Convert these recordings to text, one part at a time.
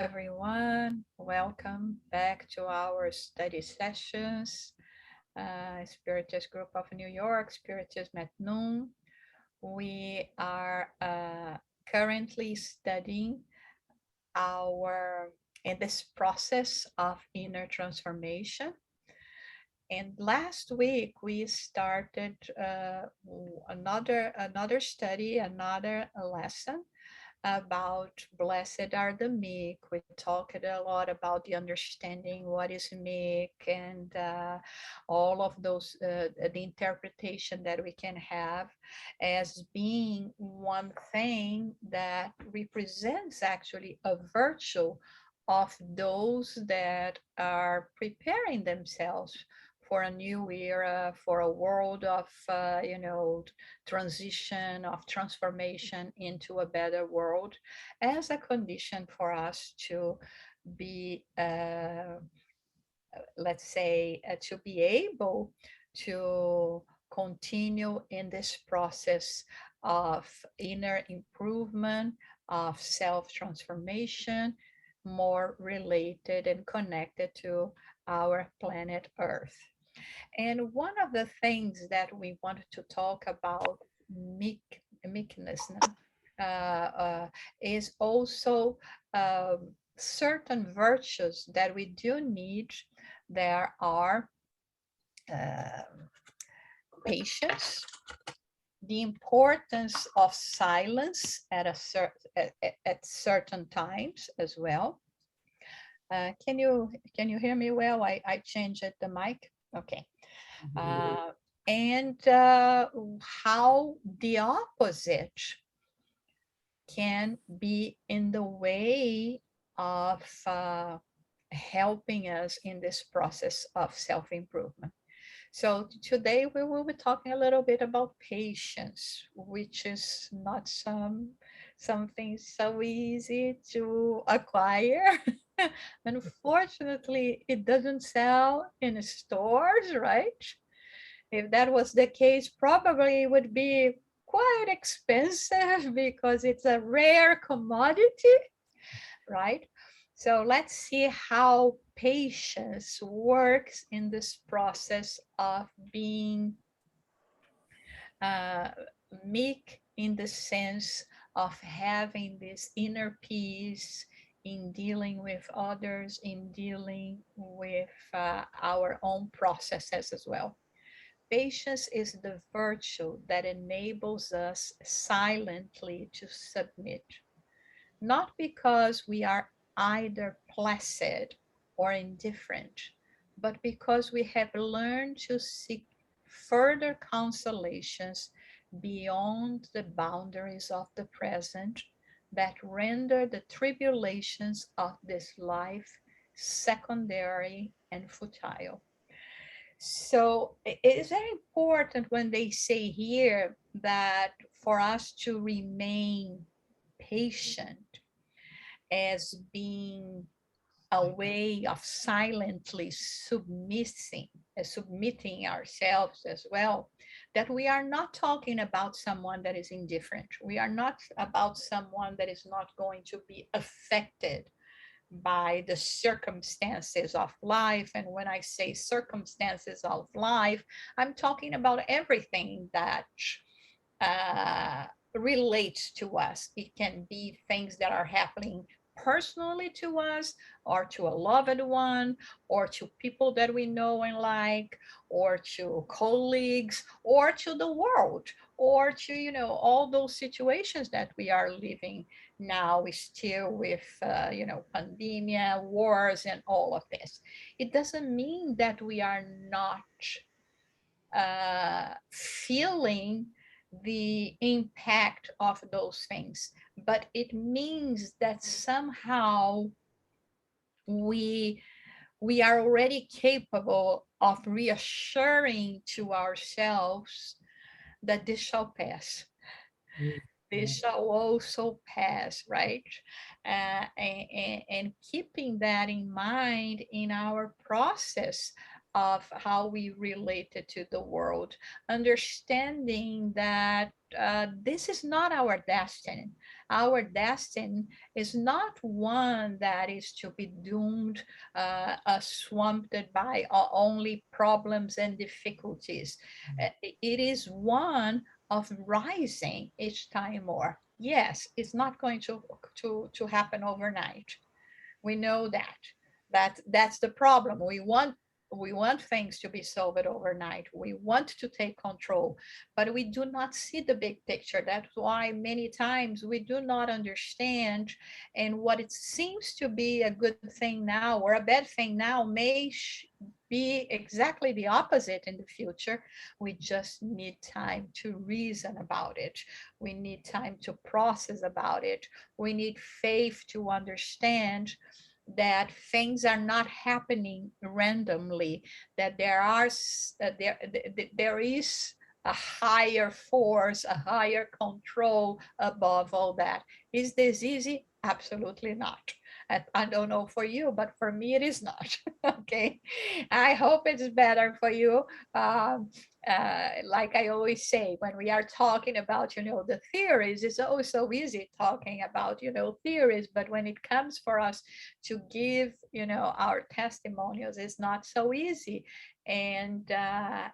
everyone. Welcome back to our study sessions. Spiritist Group of New York, Spiritist at Noon. We are currently studying our in this process of inner transformation. And last week we started another study, another lesson about blessed are the meek. We talked a lot about the understanding what is meek and all of those, the interpretation that we can have as being one thing that represents actually a virtue of those that are preparing themselves for a new era, for a world of, transition, of transformation into a better world as a condition for us to be, let's say, to be able to continue in this process of inner improvement, of self transformation, more related and connected to our planet Earth. And one of the things that we wanted to talk about meekness is also certain virtues that we do need. There are uh, patience, the importance of silence at certain times as well. Can you hear me well? I changed the mic. Okay. Uh, and how the opposite can be in the way of helping us in this process of self-improvement. So today we will be talking a little bit about patience, which is not something so easy to acquire. Unfortunately, it doesn't sell in stores, right? If that was the case, probably it would be quite expensive because it's a rare commodity, right? So let's see how patience works in this process of being uh, meek in the sense of having this inner peace in dealing with others, in dealing with our own processes as well. Patience is the virtue that enables us silently to submit, not because we are either placid or indifferent, but because we have learned to seek further consolations beyond the boundaries of the present that render the tribulations of this life secondary and futile. So it is very important when they say here that for us to remain patient as being a way of silently submitting ourselves as well, that we are not talking about someone that is indifferent. We are not about someone that is not going to be affected by the circumstances of life. And when I say circumstances of life, I'm talking about everything that uh, relates to us. It can be things that are happening personally to us, or to a loved one, or to people that we know and like, or to colleagues, or to the world, or to, all those situations that we are living now, still with, pandemia, wars, and all of this. It doesn't mean that we are not feeling the impact of those things, but it means that somehow we we are already capable of reassuring to ourselves that this shall pass. This shall also pass, right? And keeping that in mind in our process of how we related to the world, understanding that this is not our destiny. Our destiny is not one that is to be doomed, swamped by only problems and difficulties. It is one of rising each time more. Yes, it's not going to happen overnight. We know that. That's the problem. We want things to be solved overnight. We want to take control, but we do not see the big picture. That's why many times we do not understand, and what it seems to be a good thing now or a bad thing now may be exactly the opposite in the future. We just need time to reason about it. We need time to process about it. We need faith to understand that things are not happening randomly, that there is a higher force, a higher control above all that. Is this easy? Absolutely not. I don't know for you, but for me it is not. Okay, I hope it's better for you. um, like I always say, when we are talking about, the theories, it's also easy talking about, theories, but when it comes for us to give, our testimonials, it's not so easy. And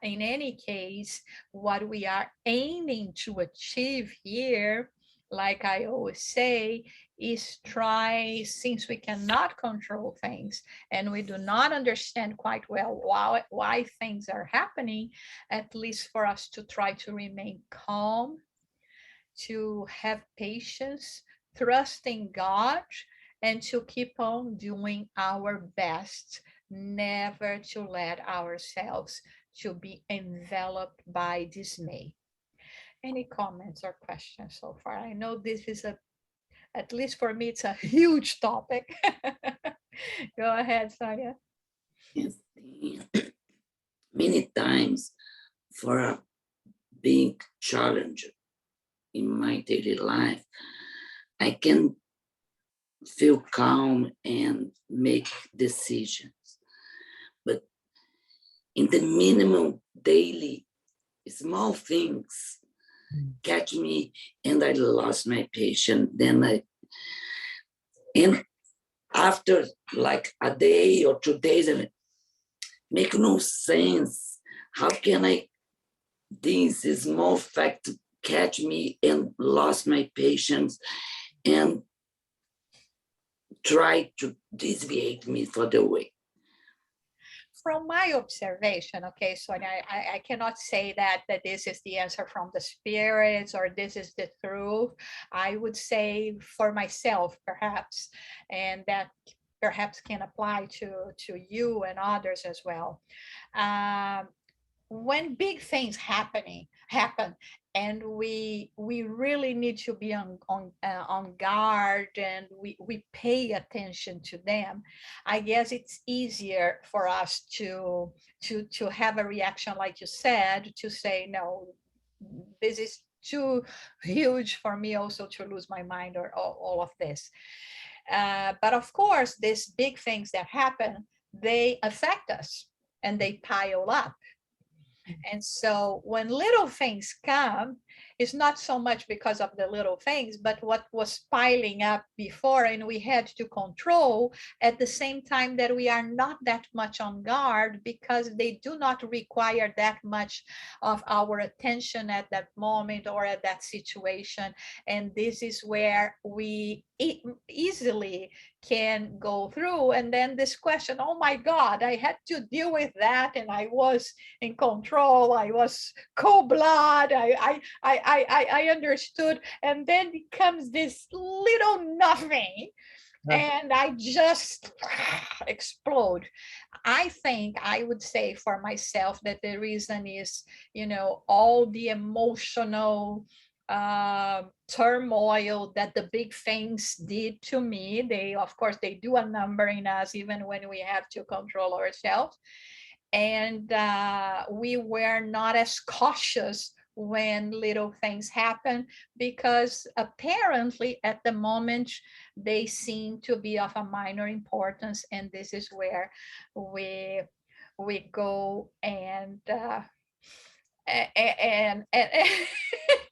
in any case, what we are aiming to achieve here, like I always say, is try, since we cannot control things and we do not understand quite well why things are happening, at least for us to try to remain calm, to have patience, trust in God, and to keep on doing our best, never to let ourselves to be enveloped by dismay. Any comments or questions so far? I know this is at least for me, it's a huge topic. Go ahead, Sonia. Yes, many times for a big challenge in my daily life, I can feel calm and make decisions. But in the minimum daily small things catch me and I lost my patience. And after like a day or 2 days, I make no sense. How can this small fact catch me and lost my patience and try to deviate me for the way? From my observation, okay, so I cannot say that this is the answer from the spirits or this is the truth. I would say for myself, perhaps, and that perhaps can apply to you and others as well. Um, when big things happen, and we really need to be on guard, and we pay attention to them, I guess it's easier for us to have a reaction like you said, to say no, this is too huge for me also to lose my mind, or all of this. But of course, these big things that happen, they affect us and they pile up. And so when little things come, it's not so much because of the little things, but what was piling up before, and we had to control at the same time that we are not that much on guard, because they do not require that much of our attention at that moment or at that situation. And this is where we easily can go through. And then this question, oh my God, I had to deal with that, and I was in control. I was cold blood. I understood. And then becomes this little nothing. And I just explode. I think I would say for myself that the reason is, all the emotional turmoil that the big things did to me. They, of course, they do a number in us, even when we have to control ourselves. And we were not as cautious when little things happen, because apparently at the moment they seem to be of a minor importance. And this is where we go and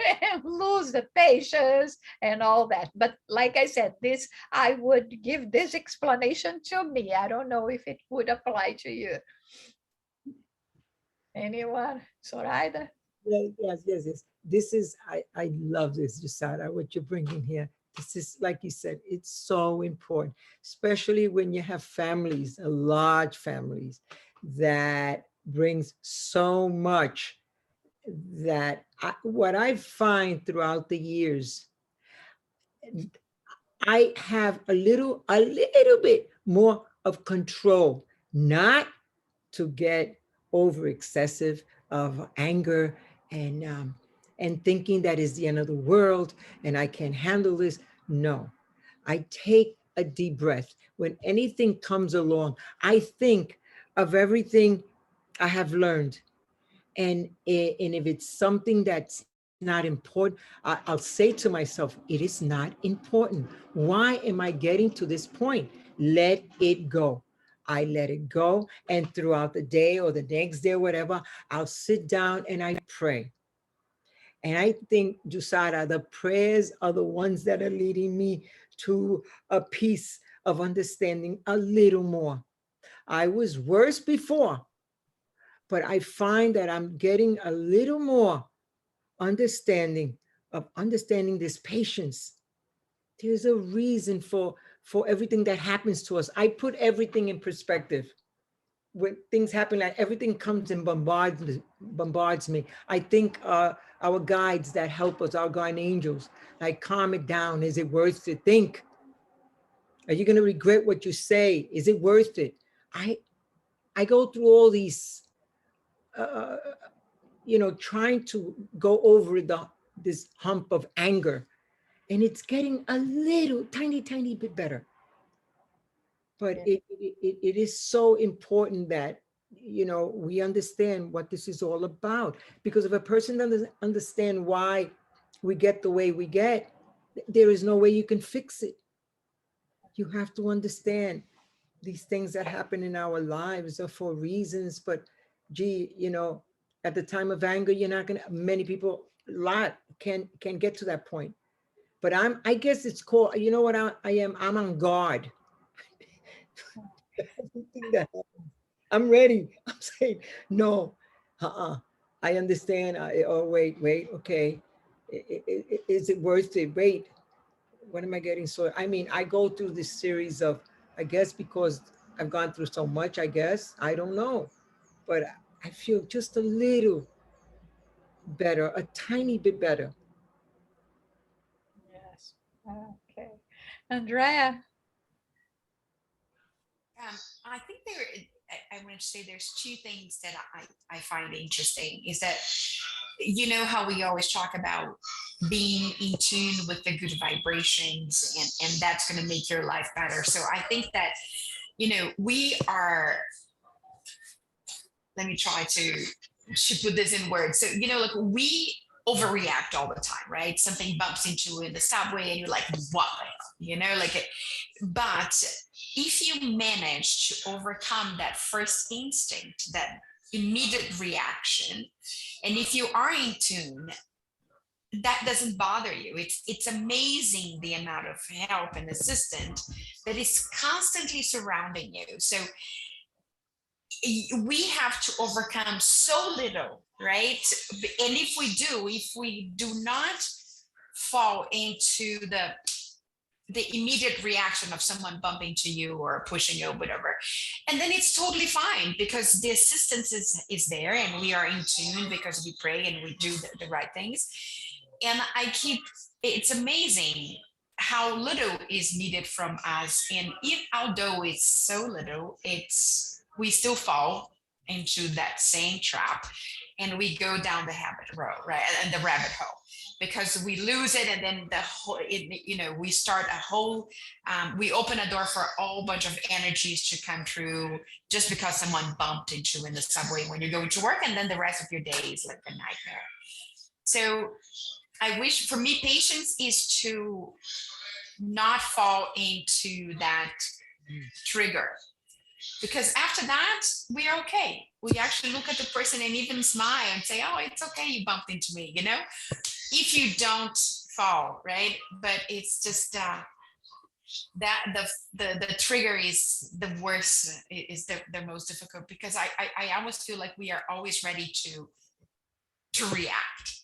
and lose the patience and all that. But like I said, this, I would give this explanation to me. I don't know if it would apply to you. Anyone? Zoraida? Yes, yes, yes. This is, I love this, Jussara, what you're bringing here. This is, like you said, it's so important, especially when you have families, large families, that brings so much that what I find throughout the years, I have a little bit more of control, not to get over excessive of anger and thinking that is the end of the world and I can't handle this. No, I take a deep breath. When anything comes along, I think of everything I have learned. And if it's something that's not important, I'll say to myself, it is not important. Why am I getting to this point? Let it go. I let it go. And throughout the day or the next day or whatever, I'll sit down and I pray. And I think, Jusara, the prayers are the ones that are leading me to a piece of understanding a little more. I was worse before, but I find that I'm getting a little more understanding of understanding this patience. There's a reason for everything that happens to us. I put everything in perspective. When things happen, like everything comes and bombards me. I think our guides that help us, our guardian angels, like calm it down. Is it worth it? Think. Are you going to regret what you say? Is it worth it? I I go through all these uh, trying to go over this hump of anger, and it's getting a little tiny bit better. But Yeah. it is so important that we understand what this is all about. Because if a person doesn't understand why we get the way we get, there is no way you can fix it. You have to understand these things that happen in our lives are for reasons. But gee, at the time of anger, you're not gonna, many people, a lot can get to that point. But I guess it's called, you know what I am? I'm on guard. Everything that I'm ready. I'm saying, no, I understand. Oh, wait, okay. Is it worth it? Wait, what am I getting? So, I mean, I go through this series of, I guess because I've gone through so much, I guess, I don't know. But I feel just a little better, a tiny bit better. Yes. Okay. Andrea? I think I want to say there's two things that I find interesting is that, you know, how we always talk about being in tune with the good vibrations, and that's going to make your life better. So I think that, you know, we are, let me try to put this in words. So, you know, like we overreact all the time, right? Something bumps into you in the subway and you're like, what? You know, like it, but if you manage to overcome that first instinct, that immediate reaction, and if you are in tune, that doesn't bother you. It's amazing the amount of help and assistance that is constantly surrounding you. So we have to overcome so little, right? And if we do not fall into the immediate reaction of someone bumping to you or pushing you or whatever, and then it's totally fine because the assistance is there, and we are in tune because we pray and we do the right things. And it's amazing how little is needed from us, and although it's so little, we still fall into that same trap, and we go down the habit road, right, and the rabbit hole, because we lose it, and then we start a whole, we open a door for a whole bunch of energies to come through just because someone bumped into you in the subway when you're going to work, and then the rest of your day is like a nightmare. So I wish, for me, patience is to not fall into that trigger. because after that, we are okay. We actually look at the person and even smile and say, oh, it's okay, you bumped into me, you know, if you don't fall, right? But it's just that the trigger is the worst, is the most difficult, because I almost feel like we are always ready to react.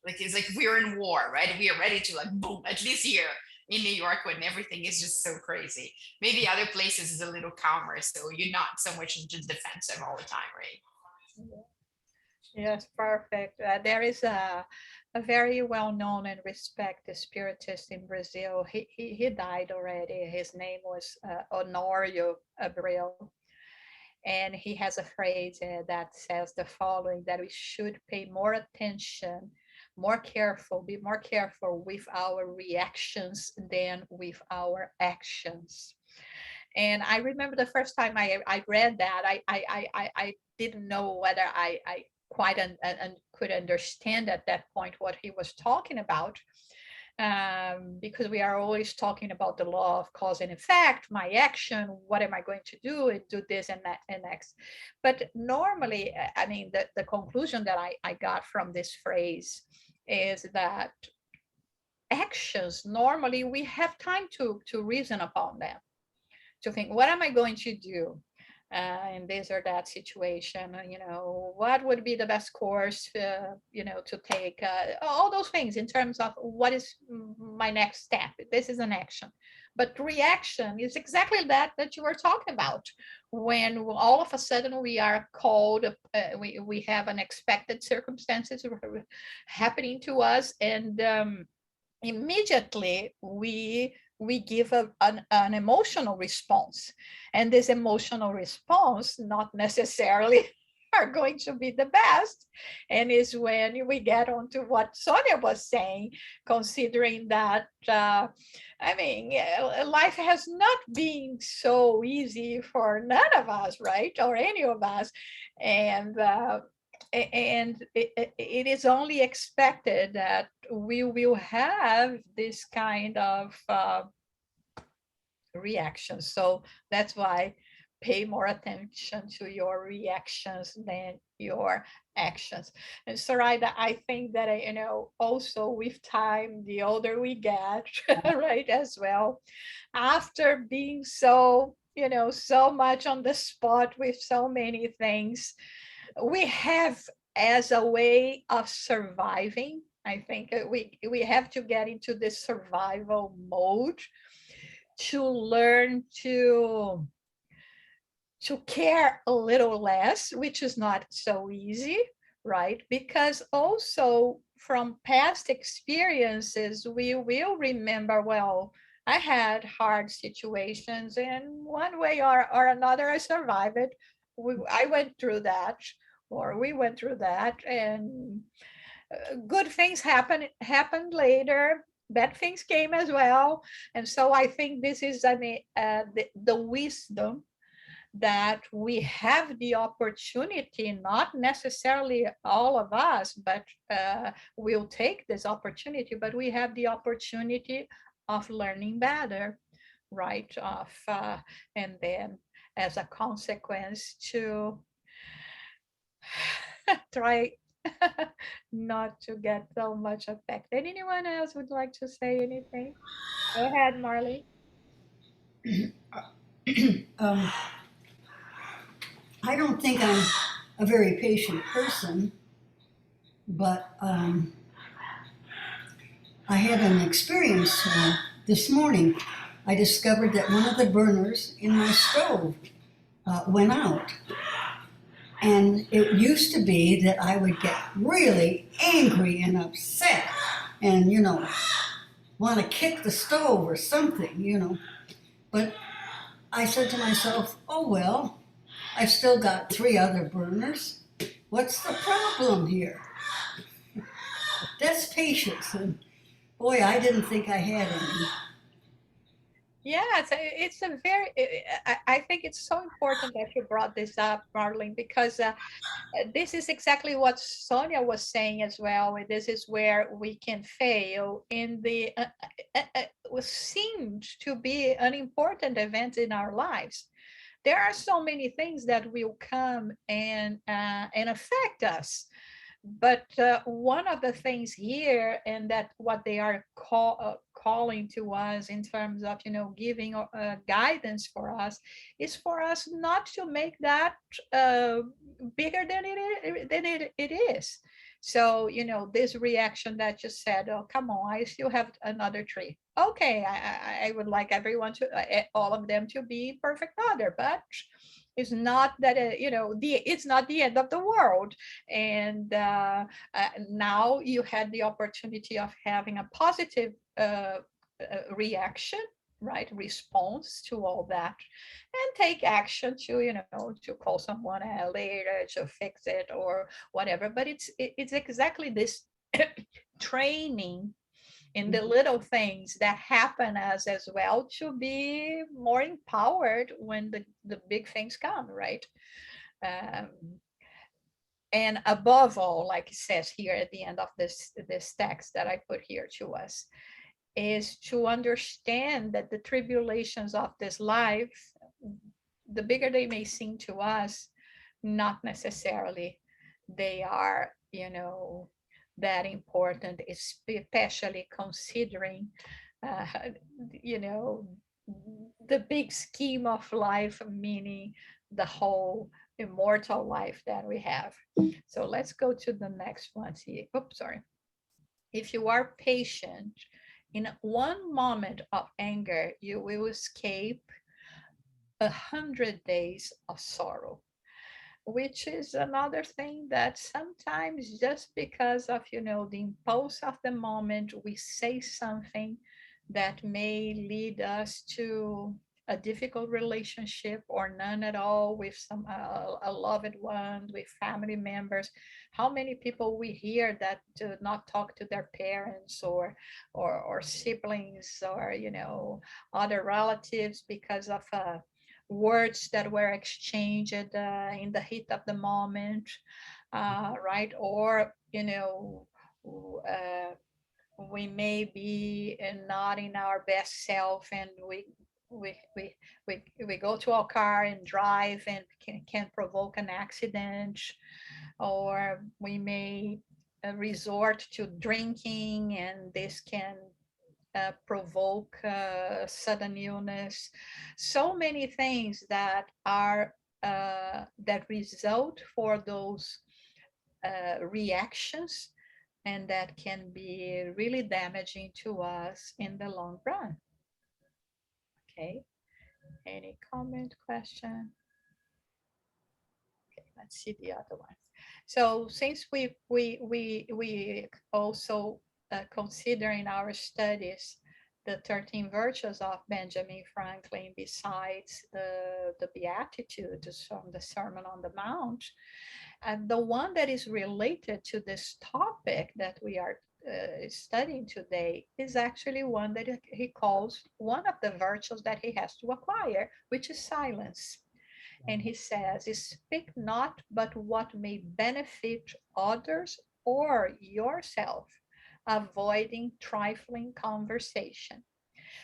Like it's like we're in war, right? We are ready to like boom, at least here in New York when everything is just so crazy. Maybe other places is a little calmer, so you're not so much into defensive all the time, right? Yes, perfect. There is a very well-known and respected spiritist in Brazil. He died already. His name was Honório Abreu. And he has a phrase that says the following, that we should pay more attention, more careful, be more careful with our reactions than with our actions. And I remember the first time I read that, I didn't know whether I quite could understand at that point what he was talking about, because we are always talking about the law of cause and effect, my action, what am I going to do, and do this and that and next. But normally, I mean, the conclusion that I got from this phrase is that actions, normally we have time to reason upon them, to think, what am I going to do in this or that situation? You know, what would be the best course, you know, to take? All those things in terms of what is my next step. This is an action. But reaction is exactly that you were talking about. When all of a sudden we are called, we have unexpected circumstances happening to us, and immediately we give an emotional response, and this emotional response not necessarily are going to be the best, and is when we get onto what Sonia was saying, considering that I mean, life has not been so easy for none of us, right, or any of us, and it is only expected that we will have this kind of reaction. So that's why pay more attention to your reactions than your actions. And Sarayda, I think that, you know, also with time, the older we get, right, as well, after being so, you know, so much on the spot with so many things, we have, as a way of surviving, I think we have to get into this survival mode to learn to care a little less, which is not so easy, right? Because also from past experiences, we will remember, well, I had hard situations, and one way or another, I survived it. I went through that, or we went through that, and good things happened later. Bad things came as well, and so I think this is, I mean, the wisdom that we have the opportunity, not necessarily all of us, but we'll take this opportunity, but we have the opportunity of learning better, right? And then as a consequence to try not to get so much affected. Anyone else would like to say anything? Go ahead, Marley. Um, I don't think I'm a very patient person, but I had an experience this morning. I discovered that one of the burners in my stove went out. And it used to be that I would get really angry and upset and, you know, want to kick the stove or something, you know. But I said to myself, oh, well, I've still got 3 other burners. What's the problem here? That's patience. And boy, I didn't think I had any. Yeah, it's a very, I think it's so important that you brought this up, Marlene, because this is exactly what Sonia was saying as well. This is where we can fail in the what seemed to be an important event in our lives. There are so many things that will come and affect us. But one of the things here, and that what they are calling to us in terms of, giving guidance for us, is for us not to make that bigger than it is. So, this reaction that you said, oh, come on, I still have another tree. Okay, I would like everyone to, all of them to be perfect mother, but it's not that, it's not the end of the world. And now you had the opportunity of having a positive reaction, right, response to all that, and take action to, to call someone later to fix it or whatever. But it's exactly this training in the little things that happen as well, to be more empowered when the big things come, right? um, and above all, like it says here at the end of this text that I put here to us, is to understand that the tribulations of this life, the bigger they may seem to us, not necessarily they are, that important, especially considering, uh, you know, the big scheme of life, meaning the whole immortal life that we have. So let's go to the next one. See, oops, sorry. If you are patient, in one moment of anger, you will escape 100 days of sorrow, which is another thing that sometimes, just because of, the impulse of the moment, we say something that may lead us to a difficult relationship or none at all with some a loved one, with family members. How many people we hear that do not talk to their parents or siblings, or other relatives, because of words that were exchanged in the heat of the moment, right? Or, uh, we may be not in our best self, and we we we go to our car and drive, and can provoke an accident. Or we may resort to drinking, and this can provoke sudden illness. So many things that are that result for those reactions, and that can be really damaging to us in the long run. Okay, any comment, question? Okay, let's see the other one. So since we also consider in our studies the 13 virtues of Benjamin Franklin, besides the Beatitudes from the Sermon on the Mount, and the one that is related to this topic that we are studying today is actually one that he calls one of the virtues that he has to acquire, which is silence. And he says, speak not but what may benefit others or yourself, avoiding trifling conversation.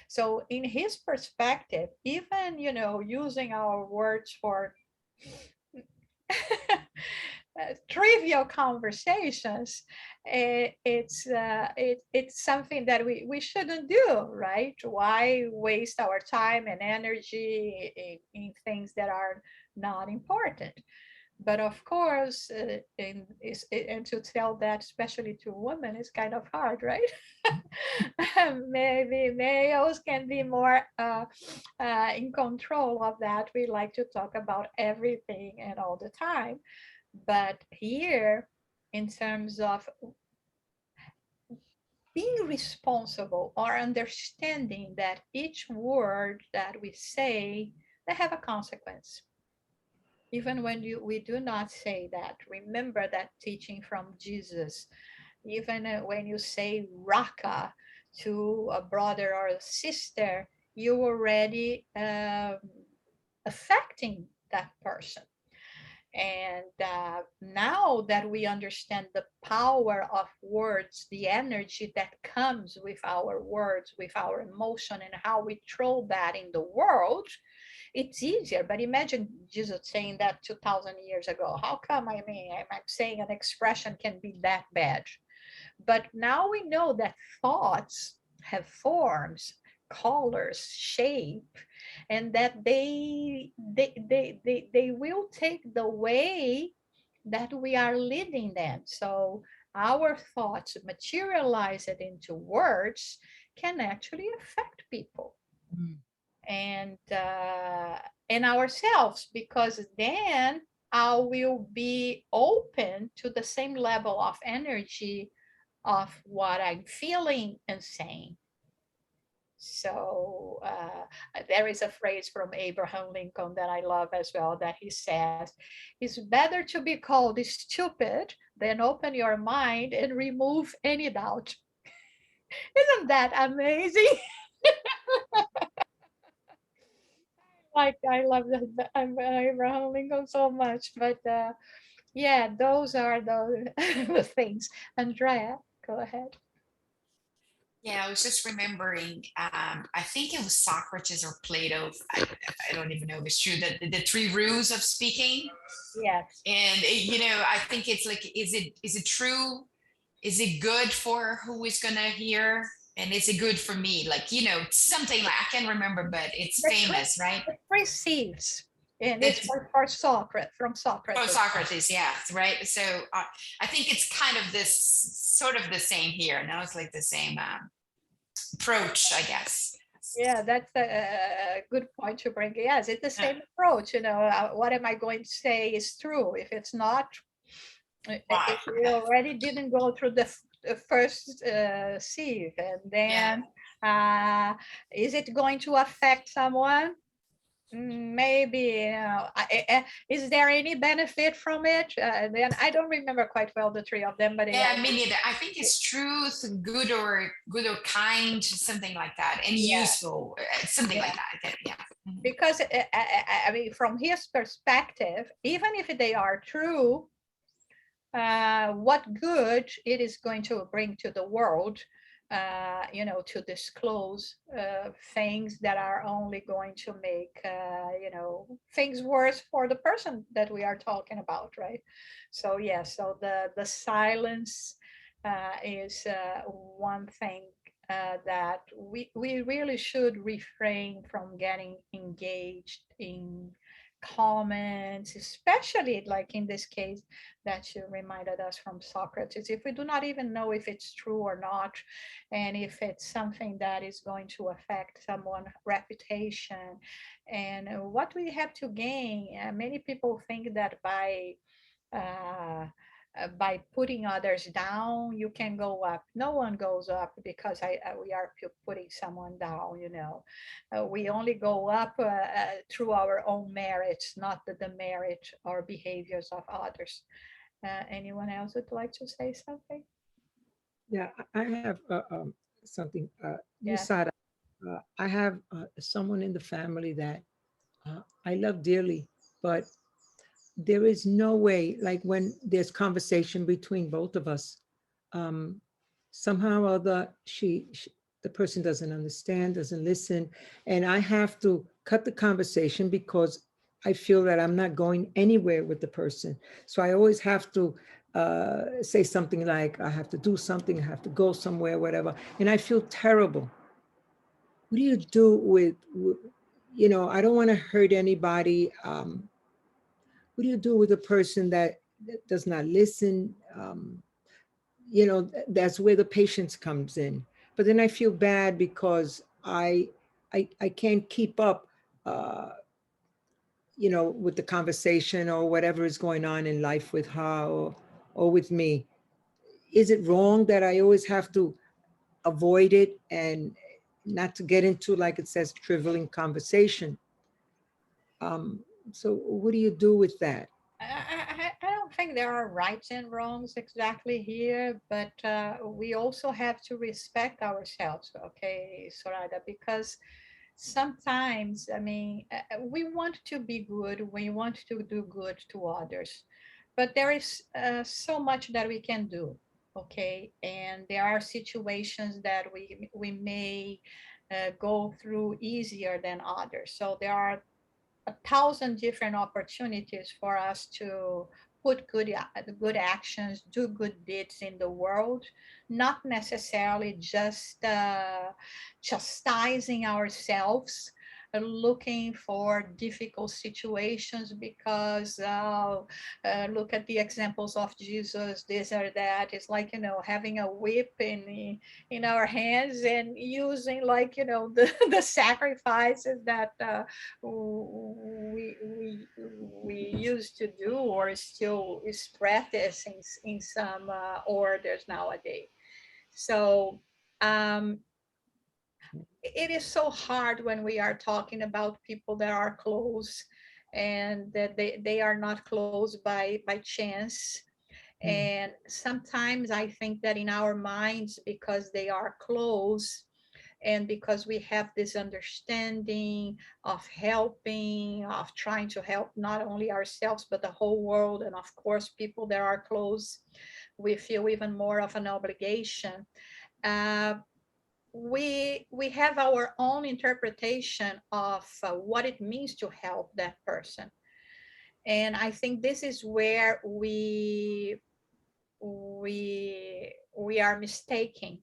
So in his perspective, even, using our words for trivial conversations, it's something that we shouldn't do, right? Why waste our time and energy in things that are not important? But of course, and to tell that, especially to women, is kind of hard, right? Maybe males can be more in control of that. We like to talk about everything and all the time. But here, in terms of being responsible, or understanding that each word that we say, they have a consequence. Even when we do not say that, remember that teaching from Jesus. Even when you say raka to a brother or a sister, you already affecting that person. And now that we understand the power of words, the energy that comes with our words, with our emotion, and how we throw that in the world, it's easier. But imagine Jesus saying that 2000 years ago. How come? I mean, I'm saying an expression can be that bad. But now we know that thoughts have forms, colors, shape, and that they will take the way that we are living them. So our thoughts materialized into words can actually affect people Mm. and and ourselves, because then I will be open to the same level of energy of what I'm feeling and saying. So there is a phrase from Abraham Lincoln that I love as well, that he says, it's better to be called stupid than open your mind and remove any doubt. Isn't that amazing? Like, I love that Abraham Lincoln so much. But yeah, those are the things. Andrea, go ahead. Yeah, I was just remembering, I think it was Socrates or Plato. I don't even know if it's true, that the three rules of speaking. Yes. And I think it's like, is it true? Is it good for who is gonna hear? And is it good for me? Like, something like, I can't remember, but it's The three, famous, right? the three C's. And it's That for Socrates, from Oh, Socrates. Socrates, yeah, right. So I think it's kind of this sort of the same here. Now it's like the same approach, I guess. Yeah, that's a good point to bring. Yes, it's the Yeah. same approach. What am I going to say is true? If it's not, Right. if we already didn't go through the first sieve, and Yeah. then is it going to affect someone? Maybe, is there any benefit from it? Then I don't remember quite well the three of them, but Yeah, me neither. I think it's truth, good or kind, something like that, and yeah, useful, something like yeah. that. Yeah. Mhm. Because I mean, from his perspective, even if they are true, what good it is going to bring to the world, to disclose things that are only going to make, things worse for the person that we are talking about, right? So yeah, so the silence is one thing that we really should refrain from getting engaged in comments, especially like in this case that you reminded us from Socrates. If we do not even know if it's true or not, and if it's something that is going to affect someone's reputation, and what we have to gain, many people think that uh, by putting others down, you can go up. No one goes up because we are putting someone down, we only go up through our own merits, not the merit or behaviors of others. Anyone else would like to say something? Yeah, I have something. Yes. Jussara, I have someone in the family that I love dearly, but there is no way, like when there's conversation between both of us, um, somehow or other, the person doesn't understand, doesn't listen, and I have to cut the conversation because I feel that I'm not going anywhere with the person. So I always have to say something like, I have to do something, I have to go somewhere, whatever, and I feel terrible. What do you do I don't want to hurt anybody. What do you do with a person that does not listen? That's where the patience comes in. But then I feel bad because I can't keep up, with the conversation or whatever is going on in life with her or with me. Is it wrong that I always have to avoid it and not to get into, like it says, trivial conversation? Um, so what do you do with that? I don't think there are rights and wrongs exactly here, but we also have to respect ourselves, okay, Soraya, because sometimes, I mean, we want to be good, we want to do good to others, but there is so much that we can do, okay, and there are situations that we may go through easier than others. So there are 1,000 different opportunities for us to put good actions, do good deeds in the world, not necessarily just chastising ourselves, looking for difficult situations because look at the examples of Jesus, this or that. It's like, having a whip in our hands and using, like, the sacrifices that we used to do or still is practiced in some orders nowadays. So it is so hard when we are talking about people that are close and that they are not close by chance. And sometimes I think that in our minds, because they are close and because we have this understanding of helping, of trying to help not only ourselves but the whole world, and of course people that are close, we feel even more of an obligation. uh, we have our own interpretation of what it means to help that person. And I think this is where we are mistaken,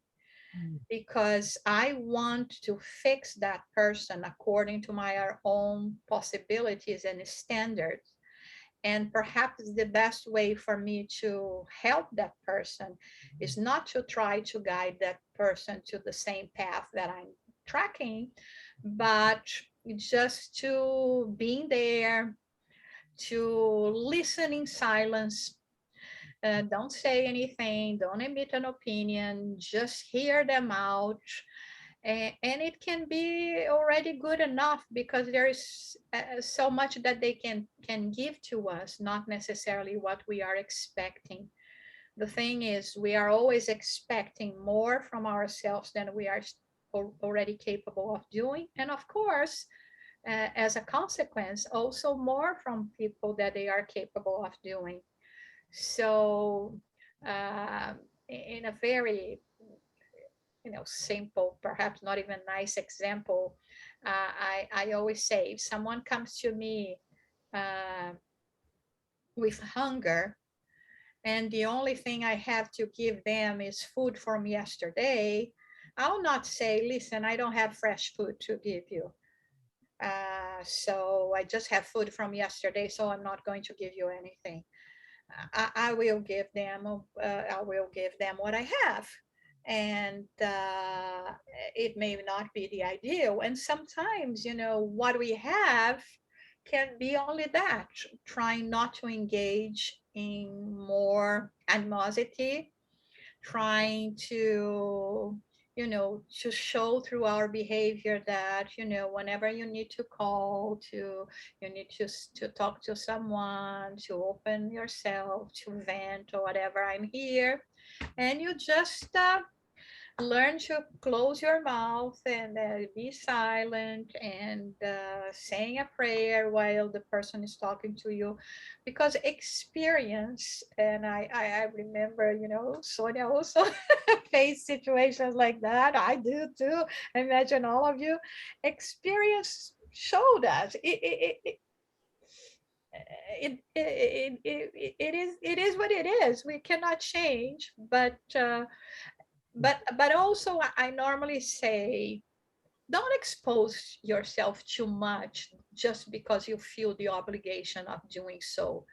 because I want to fix that person according to my own possibilities and standards. And perhaps the best way for me to help that person is not to try to guide that person to the same path that I'm tracking, but just to being there, to listen in silence. Don't say anything, don't emit an opinion, just hear them out. And it can be already good enough, because there is so much that they can give to us, not necessarily what we are expecting. The thing is, we are always expecting more from ourselves than we are already capable of doing. And of course, as a consequence, also more from people that they are capable of doing. So, in a very, simple, perhaps not even nice example, I always say, if someone comes to me uh, with hunger, and the only thing I have to give them is food from yesterday, I'll not say, listen, I don't have fresh food to give you. So I just have food from yesterday, so I'm not going to give you anything. I will give them. I will give them what I have, and it may not be the ideal. And sometimes, what we have can be only that. Trying not to engage in more animosity, trying to show through our behavior that, whenever you need to call, you need to talk to someone, to open yourself, to vent or whatever, I'm here. And you just learn to close your mouth and be silent, and saying a prayer while the person is talking to you. Because experience, and I remember, Sonia also faced situations like that. I do too. I imagine all of you. Experience showed us it is what it is. We cannot change, but also I normally say, don't expose yourself too much just because you feel the obligation of doing so.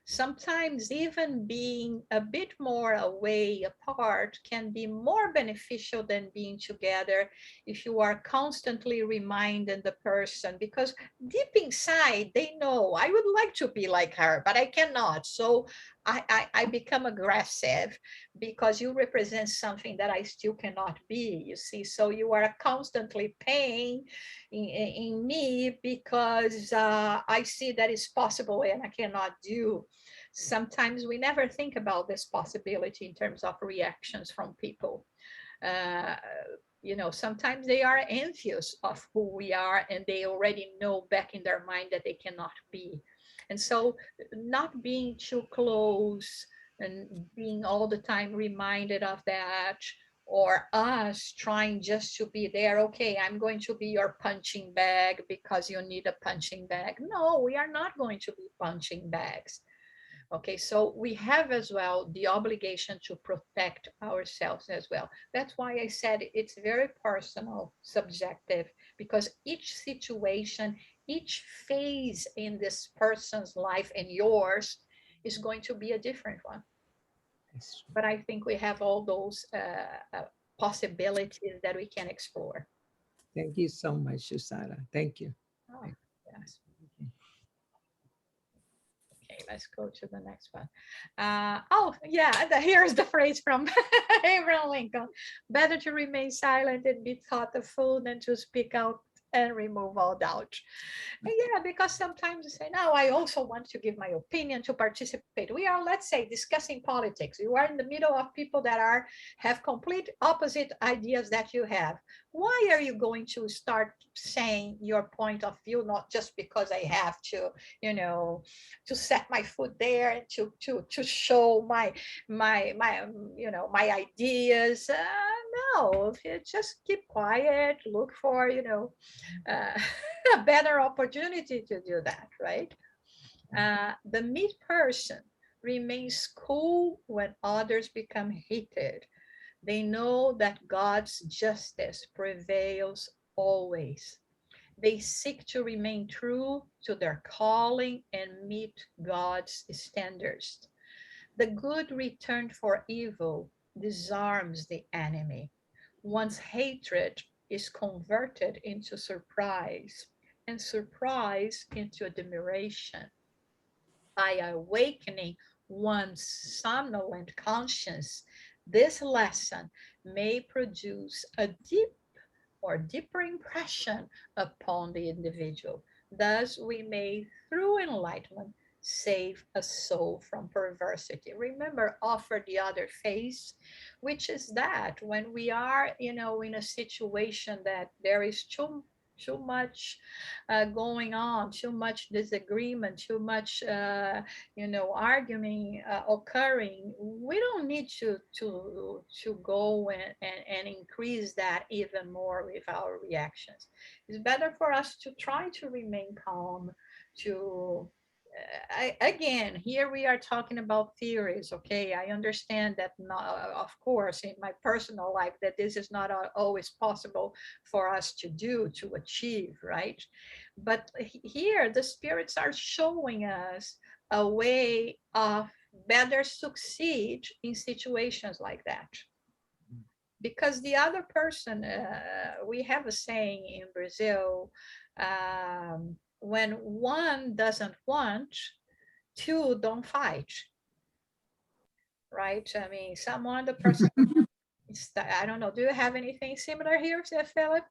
Sometimes even being a bit more away apart can be more beneficial than being together, if you are constantly reminding the person, because deep inside they know, I would like to be like her, but I cannot. So I become aggressive because you represent something that I still cannot be, you see. So you are constantly paying in me because I see that it's possible and I cannot do. Sometimes we never think about this possibility in terms of reactions from people. Uh, sometimes they are envious of who we are, and they already know back in their mind that they cannot be. And so, not being too close and being all the time reminded of that, or us trying just to be there. Okay, I'm going to be your punching bag because you need a punching bag. No, we are not going to be punching bags. Okay, so we have as well the obligation to protect ourselves as well. That's why I said it's very personal, subjective, because each situation, each phase in this person's life and yours is going to be a different one. That's true. But I think we have all those possibilities that we can explore. Thank you so much, Jussara. Thank you. Oh, yes. Okay, let's go to the next one. Oh, yeah, here's the phrase from Abraham Lincoln. Better to remain silent and be thoughtful than to speak out and remove all doubt. And yeah, because sometimes you say, no, I also want to give my opinion, to participate. We are, let's say, discussing politics. You are in the middle of people that have complete opposite ideas that you have. Why are you going to start saying your point of view, not just because I have to, to set my foot there and to show my ideas? No, just keep quiet, look for, uh, a better opportunity to do that, right? The meek person remains cool when others become heated. They know that God's justice prevails always. They seek to remain true to their calling and meet God's standards. The good return for evil disarms the enemy. One's hatred is converted into surprise, and surprise into admiration. By awakening one's somnolent conscience, this lesson may produce a deeper impression upon the individual. Thus, we may, through enlightenment, save a soul from perversity. Remember, offer the other face, which is that when we are, in a situation that there is too much going on, too much disagreement, too much arguing occurring, we don't need to go and increase that even more with our reactions. It's better for us to try to remain calm, to again, here we are talking about theories. Okay, I understand that, not, of course, in my personal life, that this is not always possible for us to achieve, right? But here the spirits are showing us a way of better succeed in situations like that. Because the other person, we have a saying in Brazil, when one doesn't want, two don't fight, right? I mean, the person, I don't know, do you have anything similar here, Philip?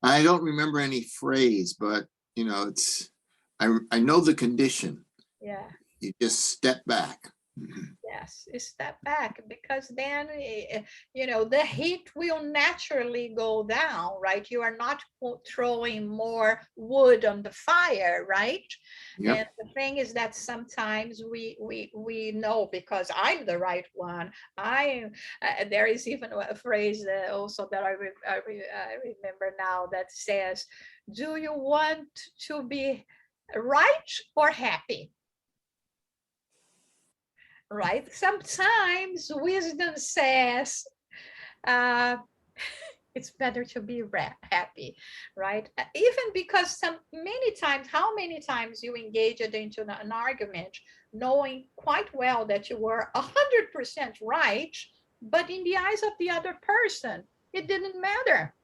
I don't remember any phrase, but it's, I know the condition. Yeah. You just step back. Yes, step back, because then, the heat will naturally go down, right? You are not throwing more wood on the fire, right? Yep. And the thing is that sometimes we know, because I'm the right one. There is even a phrase also that I remember now that says, "Do you want to be right or happy?" Right? Sometimes wisdom says it's better to be happy, right? Even because how many times you engaged into an argument knowing quite well that you were 100% right, but in the eyes of the other person, it didn't matter.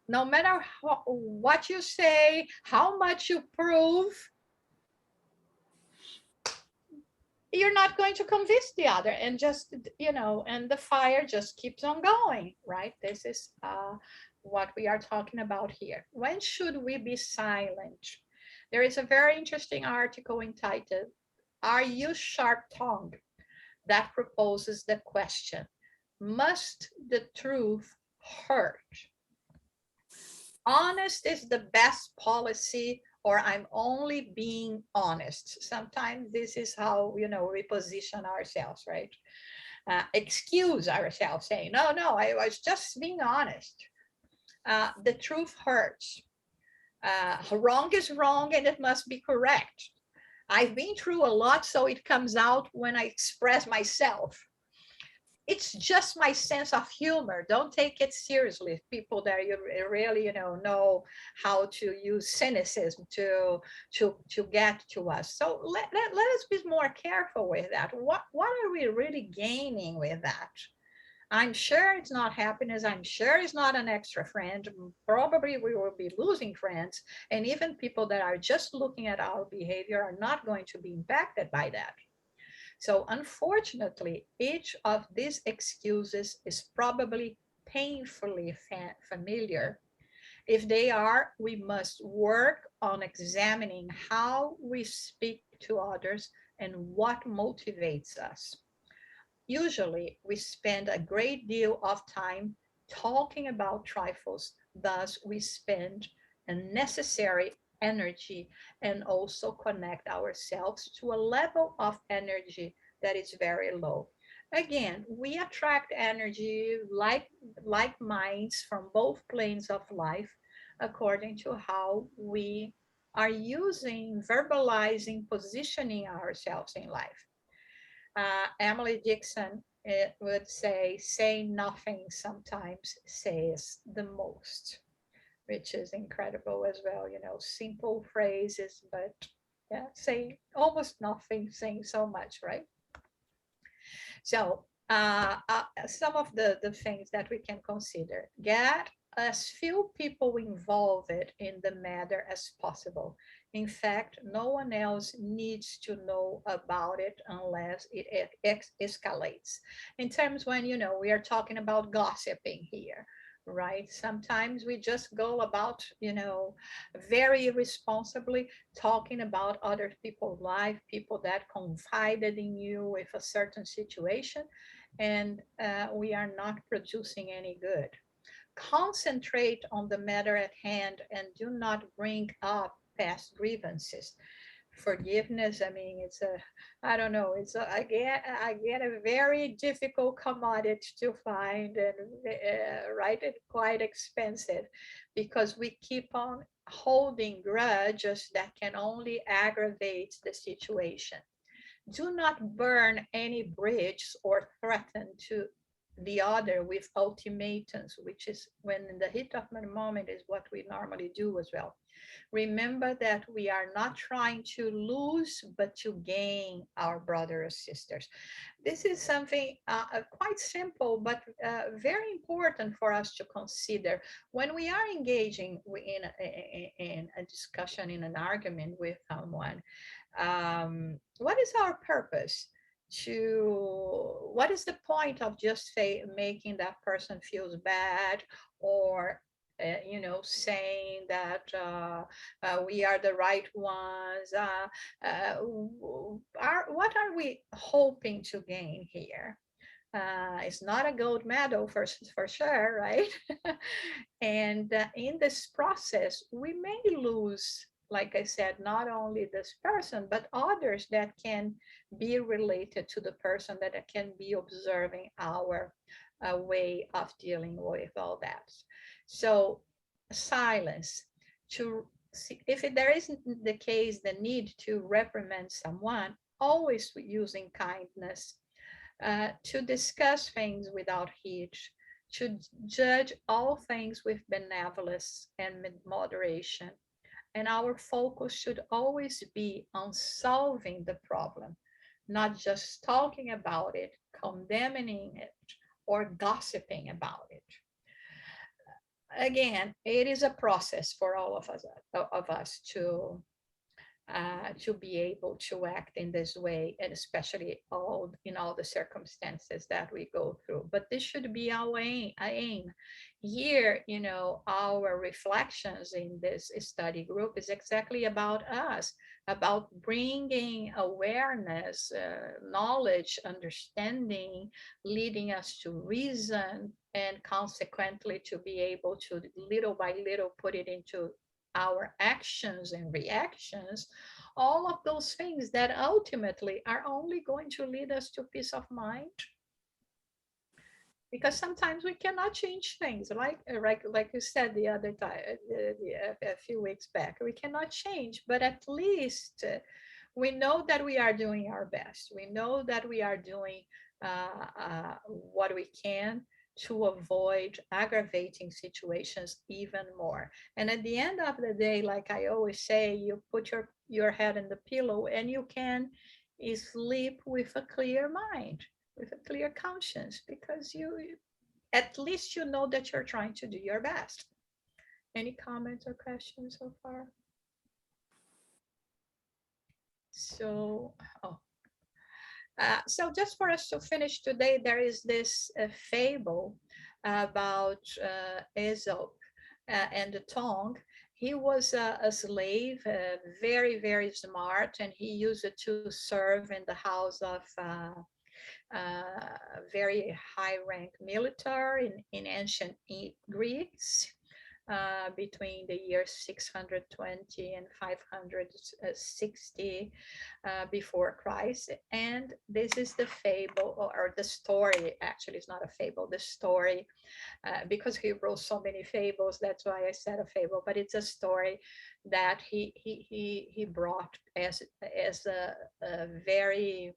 No matter what you say, how much you prove, you're not going to convince the other, and just and the fire just keeps on going, right? This is what we are talking about here. When should we be silent? There is a very interesting article entitled, "Are You Sharp-Tongued?" that proposes the question, must the truth hurt? Honest is the best policy, or I'm only being honest. Sometimes this is how we position ourselves, right? excuse ourselves, saying, no, no, I was just being honest. The truth hurts. Wrong is wrong and it must be correct. I've been through a lot, so it comes out when I express myself. It's just my sense of humor. Don't take it seriously. People that you really, know how to use cynicism to get to us. So let us be more careful with that. What are we really gaining with that? I'm sure it's not happiness. I'm sure it's not an extra friend. Probably we will be losing friends. And even people that are just looking at our behavior are not going to be impacted by that. So unfortunately, each of these excuses is probably painfully familiar. If they are, we must work on examining how we speak to others and what motivates us. Usually, we spend a great deal of time talking about trifles, thus, we spend unnecessary energy and also connect ourselves to a level of energy that is very low. Again, we attract energy like minds from both planes of life according to how we are using, verbalizing, positioning ourselves in life. Emily Dixon would say nothing sometimes says the most, which is incredible as well. Simple phrases, but yeah, say almost nothing, saying so much, right? So some of the things that we can consider: get as few people involved in the matter as possible. In fact, no one else needs to know about it unless it escalates. In terms when, we are talking about gossiping here, right? Sometimes we just go about, very irresponsibly talking about other people's life, people that confided in you with a certain situation, and we are not producing any good. Concentrate on the matter at hand and do not bring up past grievances. Forgiveness, I mean, I don't know, I get a very difficult commodity to find, and right, it's quite expensive because we keep on holding grudges that can only aggravate the situation. Do not burn any bridge or threaten to the other with ultimatums, which is when in the heat of the moment is what we normally do as well. Remember that we are not trying to lose, but to gain our brothers or sisters. This is something quite simple, but very important for us to consider when we are engaging in a discussion, in an argument with someone. What is our purpose? What is the point of just making that person feels bad, or saying that we are the right ones? What are we hoping to gain here? It's not a gold medal for sure, right? And in this process, we may lose, like I said, not only this person, but others that can be related to the person, that can be observing our way of dealing with all that. So silence, to see if there isn't the case, the need to reprimand someone, always using kindness, to discuss things without heat, to judge all things with benevolence and moderation. And our focus should always be on solving the problem, not just talking about it, condemning it, or gossiping about it. Again, it is a process for all of us to be able to act in this way, and especially in all the circumstances that we go through. But this should be our aim. Here, our reflections in this study group is exactly about us, about bringing awareness, knowledge, understanding, leading us to reason, and consequently to be able to little by little put it into our actions and reactions, all of those things that ultimately are only going to lead us to peace of mind, because sometimes we cannot change things, like you said the other time, a few weeks back. We cannot change, but at least we know that we are doing our best. We know that we are doing what we can to avoid aggravating situations even more. And at the end of the day, like I always say, you put your head in the pillow and you can sleep with a clear mind, with a clear conscience, because you at least you know that you're trying to do your best. Any comments or questions so far? So, oh, so just for us to finish today, there is this fable about Aesop and the tongue. He was a slave, very, very smart, and he used it to serve in the house of very high rank military in ancient Greece between the years 620 and 560 before Christ. And this is the fable, or the story, actually, it's not a fable, the story, because he wrote so many fables, that's why I said a fable, but it's a story that he brought as a very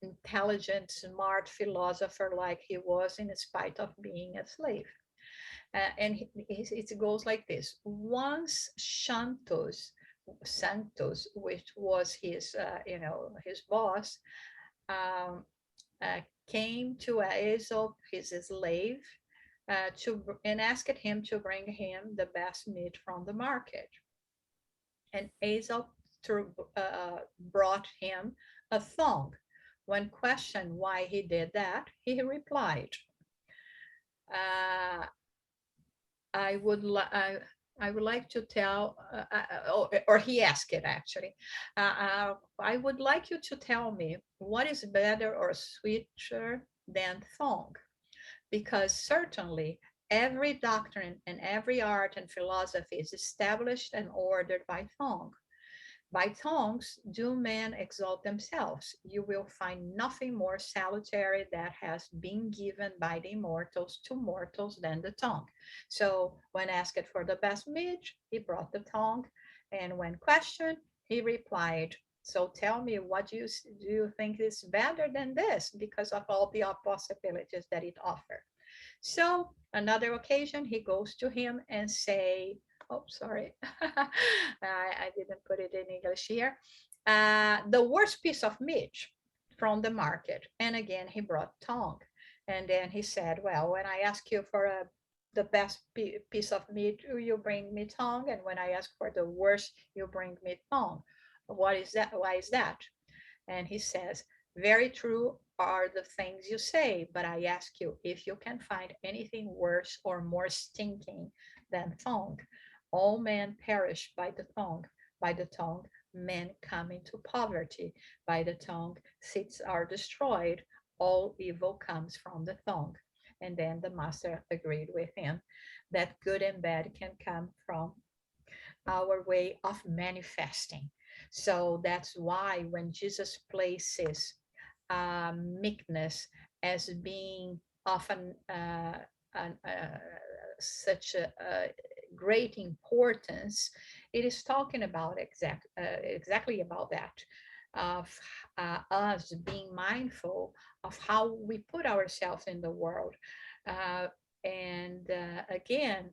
intelligent, smart philosopher like he was, in spite of being a slave. And it goes like this. Once Santos, which was his, his boss, um, came to Aesop, his slave, and asked him to bring him the best meat from the market. And Aesop brought him a thong. When questioned why he did that, he replied, uh, I would I would like to tell, or he asked it actually. I would like you to tell me what is better or sweeter than thong, because certainly every doctrine and every art and philosophy is established and ordered by thong. By tongues do men exalt themselves. You will find nothing more salutary that has been given by the immortals to mortals than the tongue. So when asked for the best meat, he brought the tongue, and when questioned, he replied, so tell me, what do you think is better than this, because of all the possibilities that it offers? So another occasion, he goes to him and say, oh, sorry, I didn't put it in English here. The worst piece of meat from the market. And again, he brought tongue. And then he said, well, when I ask you for the best piece of meat, you bring me tongue. And when I ask for the worst, you bring me tongue. What is that? Why is that? And he says, very true are the things you say, but I ask you if you can find anything worse or more stinking than tongue. All men perish by the tongue. By the tongue, men come into poverty. By the tongue, cities are destroyed. All evil comes from the tongue. And then the master agreed with him that good and bad can come from our way of manifesting. So that's why when Jesus places meekness as being often such a great importance, it is talking about exactly about that, of us being mindful of how we put ourselves in the world. And again,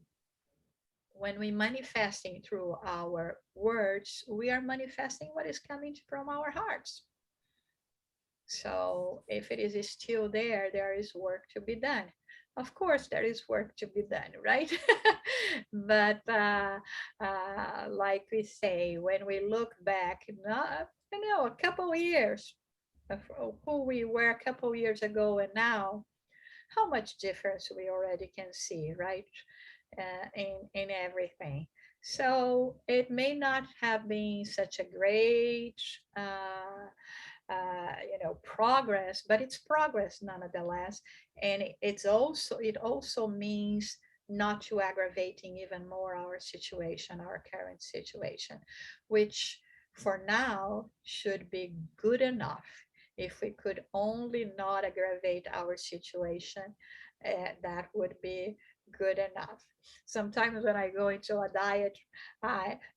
when we manifesting through our words, we are manifesting what is coming from our hearts. So if it is still there, there is work to be done. Of course, there is work to be done, right? But like we say, when we look back, a couple of years of who we were a couple of years ago and now, how much difference we already can see, right? In everything. So it may not have been such a great, progress, but it's progress nonetheless. And it also means not to aggravating even more our situation, our current situation, which for now should be good enough. If we could only not aggravate our situation, that would be good enough. Sometimes when I go into a diet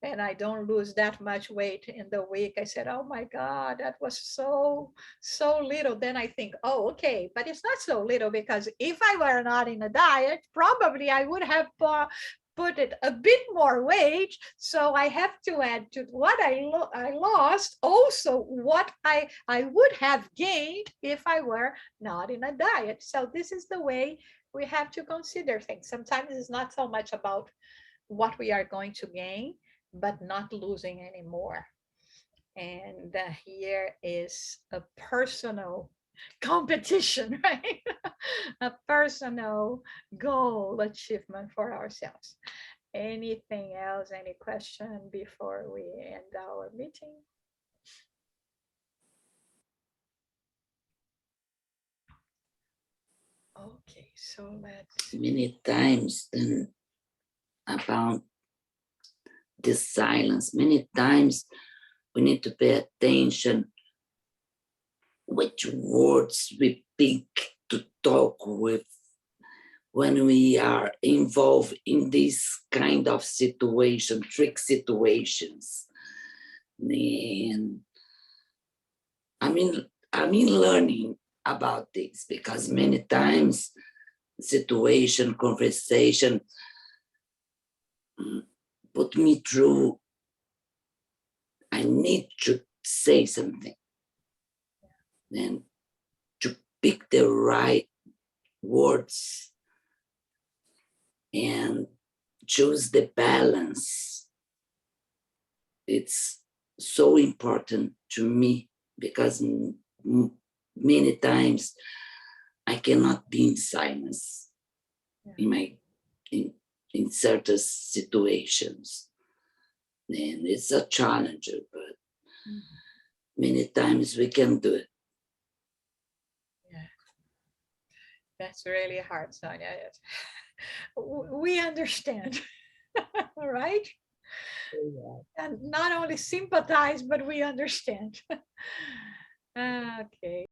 and I don't lose that much weight in the week, I said, oh my God, that was so little. Then I think, oh, okay, but it's not so little, because if I were not in a diet, probably I would have put it a bit more weight. So I have to add to what I lost also what I would have gained if I were not in a diet. So this is the way we have to consider things. Sometimes it's not so much about what we are going to gain, but not losing anymore. And here is a personal competition, right? A personal goal achievement for ourselves. Anything else? Any question before we end our meeting? Okay, so let's. Many times then about the silence, many times we need to pay attention which words we pick to talk with when we are involved in this kind of situation, trick situations. And I mean learning about this, because many times situation, conversation put me through, I need to say something and to pick the right words and choose the balance. It's so important to me, because many times I cannot be in silence in my in certain situations, and it's a challenge, but many times we can do it. Yeah, that's really hard, Sonia. We understand, right? And not only sympathize, but we understand. Okay.